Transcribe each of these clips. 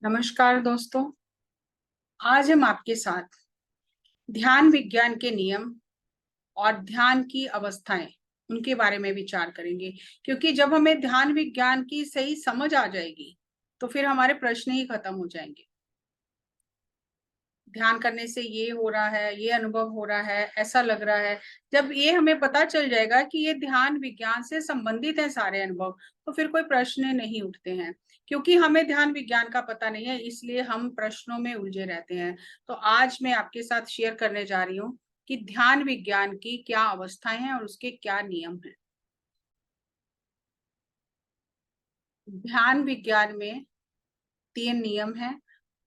नमस्कार दोस्तों। आज हम आपके साथ ध्यान विज्ञान के नियम और ध्यान की अवस्थाएं उनके बारे में विचार करेंगे, क्योंकि जब हमें ध्यान विज्ञान की सही समझ आ जाएगी तो फिर हमारे प्रश्न ही खत्म हो जाएंगे। ध्यान करने से ये हो रहा है, ये अनुभव हो रहा है, ऐसा लग रहा है। जब ये हमें पता चल जाएगा कि ये ध्यान विज्ञान से संबंधित है सारे अनुभव, तो फिर कोई प्रश्न नहीं उठते हैं। क्योंकि हमें ध्यान विज्ञान का पता नहीं है, इसलिए हम प्रश्नों में उलझे रहते हैं। तो आज मैं आपके साथ शेयर करने जा रही हूँ कि ध्यान विज्ञान की क्या अवस्थाएं हैं और उसके क्या नियम हैं। ध्यान विज्ञान में 3 नियम हैं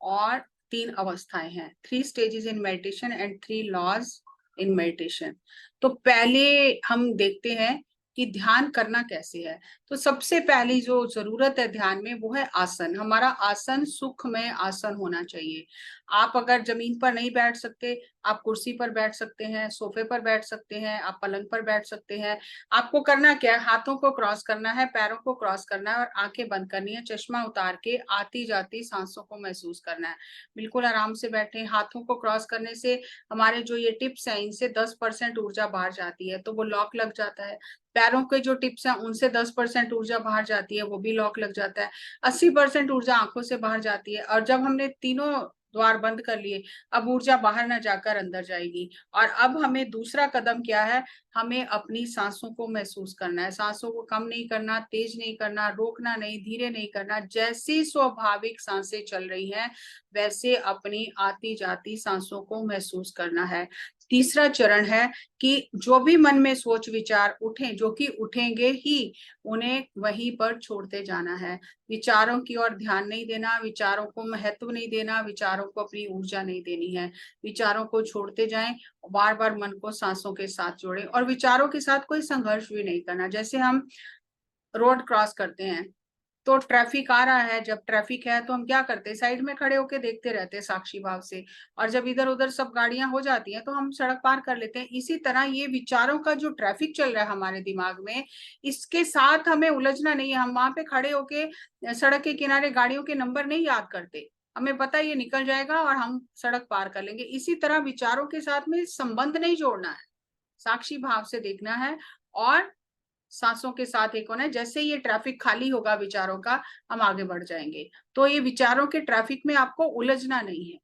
और 3 अवस्थाएं हैं। 3 stages in meditation and 3 laws in meditation. तो पहले हम देखते हैं कि ध्यान करना कैसे है। तो सबसे पहली जो जरूरत है ध्यान में वो है आसन। हमारा आसन सुखमय आसन होना चाहिए। आप अगर जमीन पर नहीं बैठ सकते, आप कुर्सी पर बैठ सकते हैं, सोफे पर बैठ सकते हैं, आप पलंग पर बैठ सकते हैं। आपको करना क्या है, हाथों को क्रॉस करना है, पैरों को क्रॉस करना है और आंखें बंद करनी है। चश्मा उतार के आती जाती सांसों को महसूस करना है। बिल्कुल आराम से बैठे। हाथों को क्रॉस करने से हमारे जो ये टिप्स हैं इनसे 10% ऊर्जा बाहर जाती है, तो वो लॉक लग जाता है। पैरों के जो टिप्स हैं उनसे 10% ऊर्जा बाहर जाती है, वो भी लॉक लग जाता है। 80% ऊर्जा आंखों से बाहर जाती है। और जब हमने तीनों द्वार बंद कर लिए, अब ऊर्जा बाहर ना जाकर अंदर जाएगी। और अब हमें दूसरा कदम क्या है, हमें अपनी सांसों को महसूस करना है। सांसों को कम नहीं करना, तेज नहीं करना, रोकना नहीं, धीरे नहीं करना। जैसी स्वाभाविक सांसें चल रही हैं वैसे अपनी आती जाती सांसों को महसूस करना है। तीसरा चरण है कि जो भी मन में सोच विचार उठे, जो कि उठेंगे ही, उन्हें वहीं पर छोड़ते जाना है। विचारों की ओर ध्यान नहीं देना, विचारों को महत्व नहीं देना, विचारों को अपनी ऊर्जा नहीं देनी है। विचारों को छोड़ते जाएं, बार बार मन को सांसों के साथ जोड़ें और विचारों के साथ कोई संघर्ष भी नहीं करना। जैसे हम रोड क्रॉस करते हैं तो ट्रैफिक आ रहा है, जब ट्रैफिक है तो हम क्या करते हैं, साइड में खड़े होकर देखते रहते हैं साक्षी भाव से। और जब इधर उधर सब गाड़ियां हो जाती हैं तो हम सड़क पार कर लेते हैं। इसी तरह ये विचारों का जो ट्रैफिक चल रहा है हमारे दिमाग में, इसके साथ हमें उलझना नहीं है। हम वहां पे खड़े होके सड़क के किनारे गाड़ियों के नंबर नहीं याद करते। हमें पता है ये निकल जाएगा और हम सड़क पार कर लेंगे। इसी तरह विचारों के साथ में संबंध नहीं जोड़ना है, साक्षी भाव से देखना है और सांसों के साथ एक होना है। जैसे ये ट्रैफिक खाली होगा विचारों का, हम आगे बढ़ जाएंगे। तो ये विचारों के ट्रैफिक में आपको उलझना नहीं है,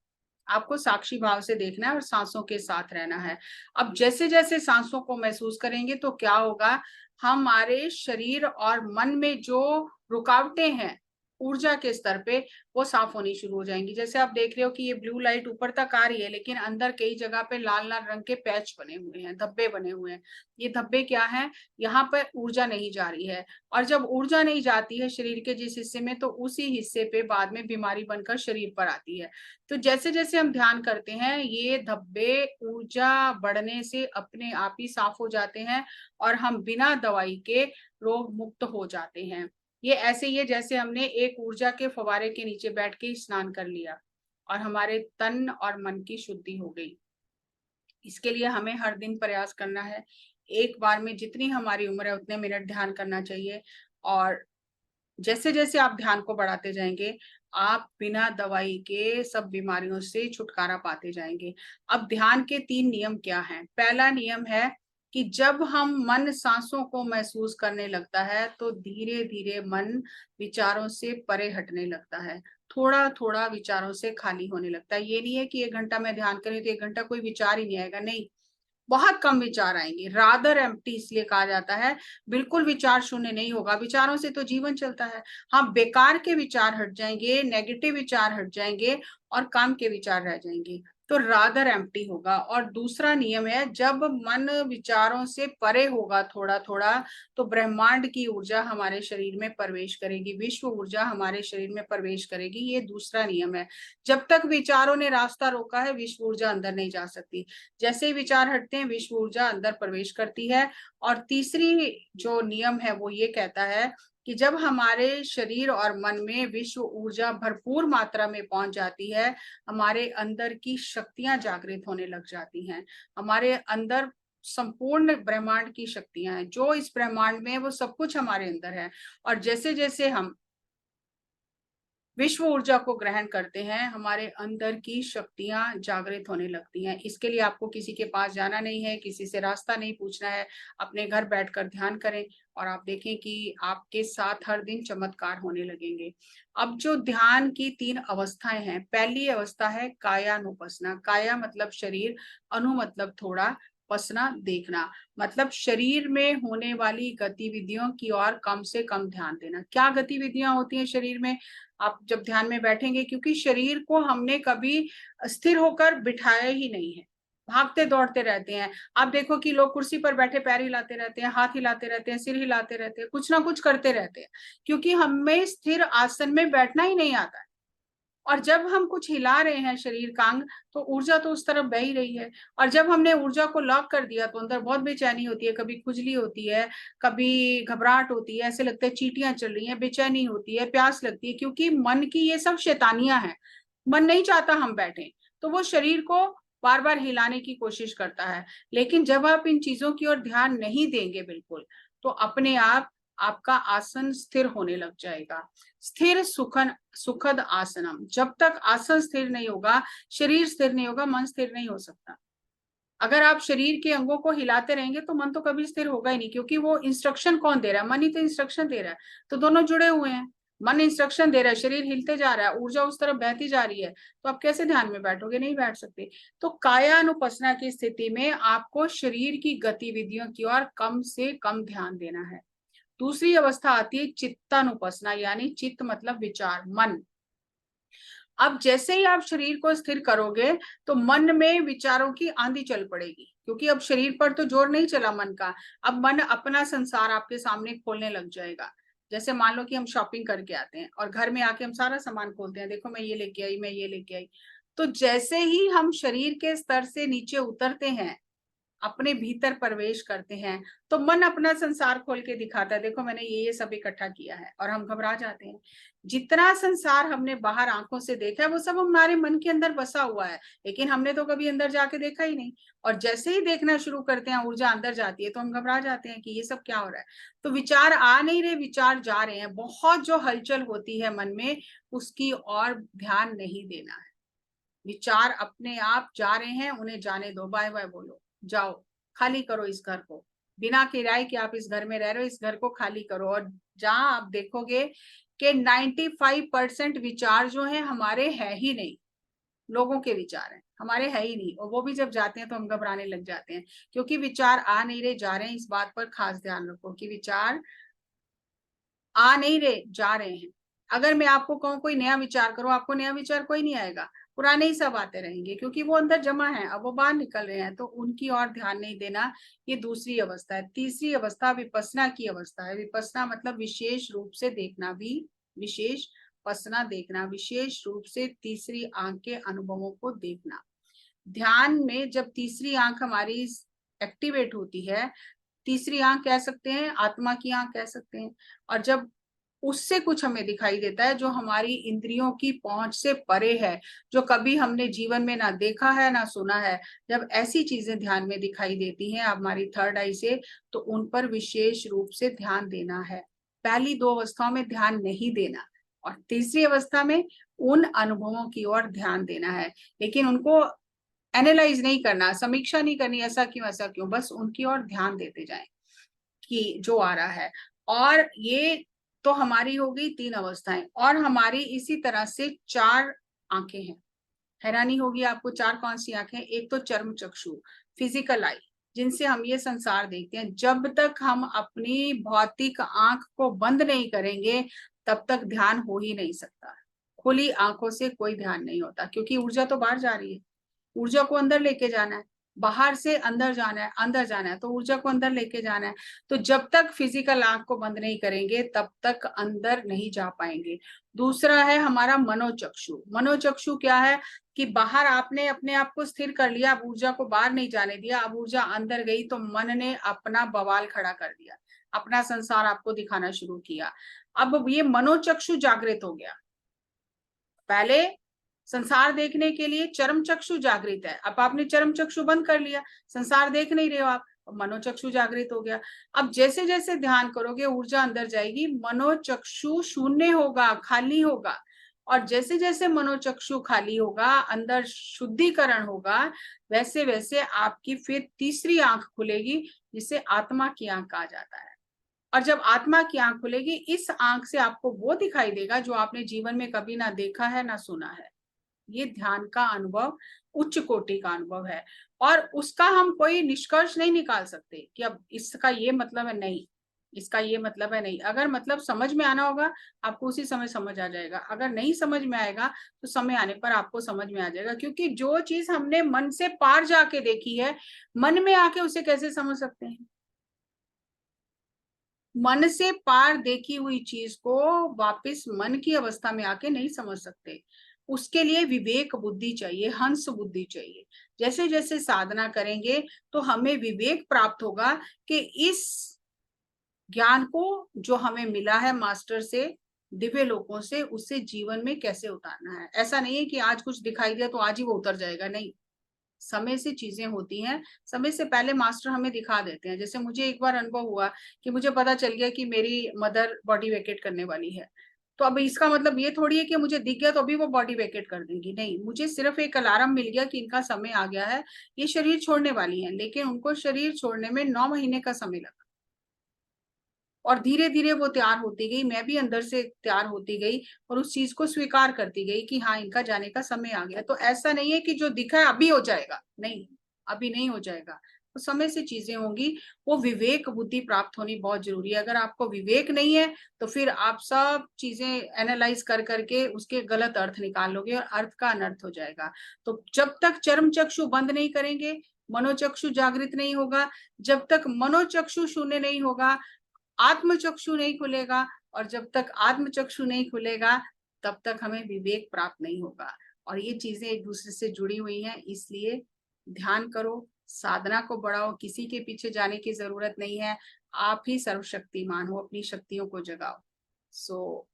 आपको साक्षी भाव से देखना है और सांसों के साथ रहना है। अब जैसे जैसे सांसों को महसूस करेंगे तो क्या होगा, हमारे शरीर और मन में जो रुकावटें हैं ऊर्जा के स्तर पे, वो साफ होनी शुरू हो जाएंगी। जैसे आप देख रहे हो कि ये ब्लू लाइट ऊपर तक आ रही है, लेकिन अंदर कई जगह पे लाल लाल रंग के पैच बने हुए हैं, धब्बे बने हुए हैं। ये धब्बे क्या है, यहाँ पर ऊर्जा नहीं जा रही है। और जब ऊर्जा नहीं जाती है शरीर के जिस हिस्से में, तो उसी हिस्से पे बाद में बीमारी बनकर शरीर पर आती है। तो जैसे जैसे हम ध्यान करते हैं ये धब्बे ऊर्जा बढ़ने से अपने आप ही साफ हो जाते हैं और हम बिना दवाई के रोग मुक्त हो जाते हैं। ये ऐसे ही है जैसे हमने एक ऊर्जा के फवारे के नीचे बैठ के स्नान कर लिया और हमारे तन और मन की शुद्धि हो गई। इसके लिए हमें हर दिन प्रयास करना है। एक बार में जितनी हमारी उम्र है उतने मिनट ध्यान करना चाहिए। और जैसे जैसे आप ध्यान को बढ़ाते जाएंगे, आप बिना दवाई के सब बीमारियों से छुटकारा पाते जाएंगे। अब ध्यान के 3 नियम क्या हैं। पहला नियम है कि जब हम मन सांसों को महसूस करने लगता है तो धीरे धीरे मन विचारों से परे हटने लगता है, थोड़ा थोड़ा विचारों से खाली होने लगता है। ये नहीं है कि 1 घंटा मैं ध्यान करें तो 1 घंटा कोई विचार ही नहीं आएगा, नहीं, बहुत कम विचार आएंगे। रादर एम्प्टी इसलिए कहा जाता है। बिल्कुल विचार शून्य नहीं होगा, विचारों से तो जीवन चलता है। हाँ, बेकार के विचार हट जाएंगे, नेगेटिव विचार हट जाएंगे और काम के विचार रह जाएंगे। तो रादर एम्प्टी होगा। और दूसरा नियम है, जब मन विचारों से परे होगा थोड़ा थोड़ा, तो ब्रह्मांड की ऊर्जा हमारे शरीर में प्रवेश करेगी, विश्व ऊर्जा हमारे शरीर में प्रवेश करेगी। ये दूसरा नियम है। जब तक विचारों ने रास्ता रोका है विश्व ऊर्जा अंदर नहीं जा सकती। जैसे ही विचार हटते हैं विश्व ऊर्जा अंदर प्रवेश करती है। और तीसरी जो नियम है वो ये कहता है कि जब हमारे शरीर और मन में विश्व ऊर्जा भरपूर मात्रा में पहुंच जाती है, हमारे अंदर की शक्तियां जागृत होने लग जाती हैं। हमारे अंदर संपूर्ण ब्रह्मांड की शक्तियां हैं, जो इस ब्रह्मांड में वो सब कुछ हमारे अंदर है। और जैसे जैसे हम विश्व ऊर्जा को ग्रहण करते हैं, हमारे अंदर की शक्तियां जागृत होने लगती हैं। इसके लिए आपको किसी के पास जाना नहीं है, किसी से रास्ता नहीं पूछना है, अपने घर बैठकर ध्यान करें और आप देखें कि आपके साथ हर दिन चमत्कार होने लगेंगे। अब जो ध्यान की 3 अवस्थाएं हैं, पहली अवस्था है कायानुपसना। काया मतलब शरीर, अनु मतलब थोड़ा, पसना देखना, मतलब शरीर में होने वाली गतिविधियों की ओर कम से कम ध्यान देना। क्या गतिविधियां होती हैं शरीर में आप जब ध्यान में बैठेंगे? क्योंकि शरीर को हमने कभी स्थिर होकर बिठाया ही नहीं है, भागते दौड़ते रहते हैं। आप देखो कि लोग कुर्सी पर बैठे पैर हिलाते रहते हैं, हाथ हिलाते रहते हैं, सिर हिलाते रहते हैं, कुछ ना कुछ करते रहते हैं, क्योंकि हमें स्थिर आसन में बैठना ही नहीं आता है। और जब हम कुछ हिला रहे हैं शरीर का अंग, तो ऊर्जा तो उस तरफ बह ही रही है। और जब हमने ऊर्जा को लॉक कर दिया तो अंदर बहुत बेचैनी होती है, कभी खुजली होती है, कभी घबराहट होती है, ऐसे लगता है चींटियां चल रही हैं, बेचैनी होती है, प्यास लगती है, क्योंकि मन की ये सब शैतानियां हैं। मन नहीं चाहता हम बैठे, तो वो शरीर को बार बार हिलाने की कोशिश करता है। लेकिन जब आप इन चीजों की ओर ध्यान नहीं देंगे बिल्कुल, तो अपने आप आपका आसन स्थिर होने लग जाएगा। स्थिर सुखद आसनम। जब तक आसन स्थिर नहीं होगा, शरीर स्थिर नहीं होगा, मन स्थिर नहीं हो सकता। अगर आप शरीर के अंगों को हिलाते रहेंगे तो मन तो कभी स्थिर होगा ही नहीं, क्योंकि वो इंस्ट्रक्शन कौन दे रहा है? मन ही तो इंस्ट्रक्शन दे रहा है। तो दोनों जुड़े हुए हैं। मन इंस्ट्रक्शन दे रहा है, शरीर हिलते जा रहा है, ऊर्जा उस तरफ बहती जा रही है, तो आप कैसे ध्यान में बैठोगे? नहीं बैठ सकते। तो कायानुपसना की स्थिति में आपको शरीर की गतिविधियों की ओर कम से कम ध्यान देना है। दूसरी अवस्था आती है चित्तानुपसना, यानी चित्त मतलब विचार, मन। अब जैसे ही आप शरीर को स्थिर करोगे तो मन में विचारों की आंधी चल पड़ेगी, क्योंकि अब शरीर पर तो जोर नहीं चला मन का। अब मन अपना संसार आपके सामने खोलने लग जाएगा। जैसे मान लो कि हम शॉपिंग करके आते हैं और घर में आके हम सारा सामान खोलते हैं, देखो मैं ये लेके आई, मैं ये लेके आई। तो जैसे ही हम शरीर के स्तर से नीचे उतरते हैं, अपने भीतर प्रवेश करते हैं, तो मन अपना संसार खोल के दिखाता है, देखो मैंने ये सब इकट्ठा किया है, और हम घबरा जाते हैं। जितना संसार हमने बाहर आंखों से देखा है वो सब हमारे मन के अंदर बसा हुआ है, लेकिन हमने तो कभी अंदर जाके देखा ही नहीं। और जैसे ही देखना शुरू करते हैं, ऊर्जा अंदर जाती है, तो हम घबरा जाते हैं कि ये सब क्या हो रहा है। तो विचार आ नहीं रहे, विचार जा रहे हैं। बहुत जो हलचल होती है मन में, उसकी और ध्यान नहीं देना है। विचार अपने आप जा रहे हैं, उन्हें जाने दो, बाय बाय बोलो, जाओ, खाली करो इस घर को। बिना किराए के आप इस घर में रह रहे हो, इस घर को खाली करो। और जहां आप देखोगे कि 95% विचार जो है हमारे है ही नहीं, लोगों के विचार हैं, हमारे है ही नहीं। और वो भी जब जाते हैं तो हम घबराने लग जाते हैं, क्योंकि विचार आ नहीं रहे, जा रहे हैं। इस बात पर खास ध्यान रखो कि विचार आ नहीं रहे, जा रहे हैं। अगर मैं आपको कहूँ कोई नया विचार करो, आपको नया विचार कोई नहीं आएगा, पुराने ही सब आते रहेंगे, क्योंकि वो अंदर जमा है, अब वो बाहर निकल रहे हैं, तो उनकी ओर ध्यान नहीं देना। ये दूसरी अवस्था है। तीसरी अवस्था विपස්සना की अवस्था है। विपස්සना मतलब विशेष रूप से देखना, भी विशेष पसना देखना, विशेष रूप से तीसरी आंख के अनुभवों को देखना। ध्यान में जब तीसरी आंख हमारी एक्टिवेट होती है, तीसरी आंख कह सकते हैं, आत्मा की आंख कह सकते हैं, और जब उससे कुछ हमें दिखाई देता है जो हमारी इंद्रियों की पहुंच से परे है, जो कभी हमने जीवन में ना देखा है ना सुना है, जब ऐसी चीजें ध्यान में दिखाई देती हैं हमारी थर्ड आई से, तो उन पर विशेष रूप से ध्यान देना है। पहली 2 अवस्थाओं में ध्यान नहीं देना, और तीसरी अवस्था में उन अनुभवों की ओर ध्यान देना है। लेकिन उनको एनालाइज नहीं करना, समीक्षा नहीं करनी, ऐसा क्यों ऐसा क्यों, बस उनकी ओर ध्यान देते जाएं कि जो आ रहा है। और ये तो हमारी हो गई 3 अवस्थाएं, और हमारी इसी तरह से 4 आंखें हैं। हैरानी होगी आपको, 4 कौन सी आंखें? एक तो चर्म चक्षु, फिजिकल आई, जिनसे हम ये संसार देखते हैं। जब तक हम अपनी भौतिक आंख को बंद नहीं करेंगे, तब तक ध्यान हो ही नहीं सकता। खुली आंखों से कोई ध्यान नहीं होता, क्योंकि ऊर्जा तो बाहर जा रही है, ऊर्जा को अंदर लेके जाना है, बाहर से अंदर जाना है, अंदर जाना है, तो ऊर्जा को अंदर लेके जाना है। तो जब तक फिजिकल आंख को बंद नहीं करेंगे, तब तक अंदर नहीं जा पाएंगे। दूसरा है हमारा मनोचक्षु। मनोचक्षु क्या है कि बाहर आपने अपने आप को स्थिर कर लिया, अब ऊर्जा को बाहर नहीं जाने दिया, अब ऊर्जा अंदर गई तो मन ने अपना बवाल खड़ा कर दिया, अपना संसार आपको दिखाना शुरू किया। अब ये मनोचक्षु जागृत हो गया। पहले संसार देखने के लिए चरम चक्षु जागृत है, अब आपने चरम चक्षु बंद कर लिया, संसार देख नहीं रहे हो आप, मनोचक्षु जागृत हो गया। अब जैसे जैसे ध्यान करोगे, ऊर्जा अंदर जाएगी, मनोचक्षु शून्य होगा, खाली होगा। और जैसे जैसे मनोचक्षु खाली होगा, अंदर शुद्धिकरण होगा, वैसे वैसे आपकी फिर तीसरी आंख खुलेगी, जिसे आत्मा की आंख कहा जाता है। और जब आत्मा की आंख खुलेगी, इस आंख से आपको वो दिखाई देगा जो आपने जीवन में कभी ना देखा है ना सुना है। ये ध्यान का अनुभव उच्च कोटि का अनुभव है, और उसका हम कोई निष्कर्ष नहीं निकाल सकते कि अब इसका ये मतलब है, नहीं इसका ये मतलब है, नहीं। अगर मतलब समझ में आना होगा, आपको उसी समय समझ आ जाएगा। अगर नहीं समझ में आएगा तो समय आने पर आपको समझ में आ जाएगा, क्योंकि जो चीज हमने मन से पार जाके देखी है, मन में आके उसे कैसे समझ सकते हैं? मन से पार देखी हुई चीज को वापस मन की अवस्था में आके नहीं समझ सकते। उसके लिए विवेक बुद्धि चाहिए, हंस बुद्धि चाहिए। जैसे जैसे साधना करेंगे तो हमें विवेक प्राप्त होगा कि इस ज्ञान को जो हमें मिला है मास्टर से, दिव्य लोकों से, उससे जीवन में कैसे उतारना है। ऐसा नहीं है कि आज कुछ दिखाई दिया तो आज ही वो उतर जाएगा, नहीं। समय से चीजें होती हैं, समय से पहले मास्टर हमें दिखा देते हैं। जैसे मुझे एक बार अनुभव हुआ कि मुझे पता चल गया कि मेरी मदर बॉडी वेकेट करने वाली है। तो अब इसका मतलब ये थोड़ी है कि मुझे दिख गया तो अभी वो बॉडी वेकेट कर देंगी, नहीं। मुझे सिर्फ एक अलार्म मिल गया कि इनका समय आ गया है, ये शरीर छोड़ने वाली है। लेकिन उनको शरीर छोड़ने में 9 महीने का समय लगा, और धीरे धीरे वो तैयार होती गई, मैं भी अंदर से तैयार होती गई, और उस चीज को स्वीकार करती गई कि हाँ, इनका जाने का समय आ गया। तो ऐसा नहीं है कि जो दिखा है अभी हो जाएगा, नहीं, अभी नहीं हो जाएगा। तो समय से चीजें होंगी। वो विवेक बुद्धि प्राप्त होनी बहुत जरूरी है। अगर आपको विवेक नहीं है तो फिर आप सब चीजें एनालाइज कर करके उसके गलत अर्थ निकाल लोगे, और अर्थ का अनर्थ हो जाएगा। तो जब तक चर्म चक्षु बंद नहीं करेंगे, मनोचक्षु जागृत नहीं होगा, जब तक मनोचक्षु शून्य नहीं होगा, आत्मचक्षु नहीं खुलेगा, और जब तक आत्मचक्षु नहीं खुलेगा, तब तक हमें विवेक प्राप्त नहीं होगा। और ये चीजें एक दूसरे से जुड़ी हुई हैं। इसलिए ध्यान करो, साधना को बढ़ाओ, किसी के पीछे जाने की जरूरत नहीं है। आप ही सर्वशक्तिमान हो, अपनी शक्तियों को जगाओ। सो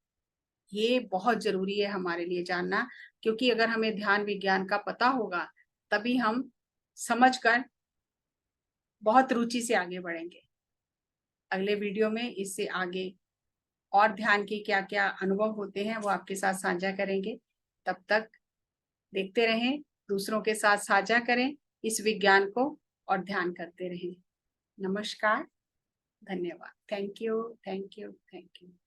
ये बहुत जरूरी है हमारे लिए जानना, क्योंकि अगर हमें ध्यान विज्ञान का पता होगा, तभी हम समझकर बहुत रुचि से आगे बढ़ेंगे। अगले वीडियो में इससे आगे और ध्यान के क्या क्या अनुभव होते हैं वो आपके साथ साझा करेंगे। तब तक देखते रहें, दूसरों के साथ साझा करें इस विज्ञान को, और ध्यान करते रहें। नमस्कार, धन्यवाद। Thank you, thank you, thank you.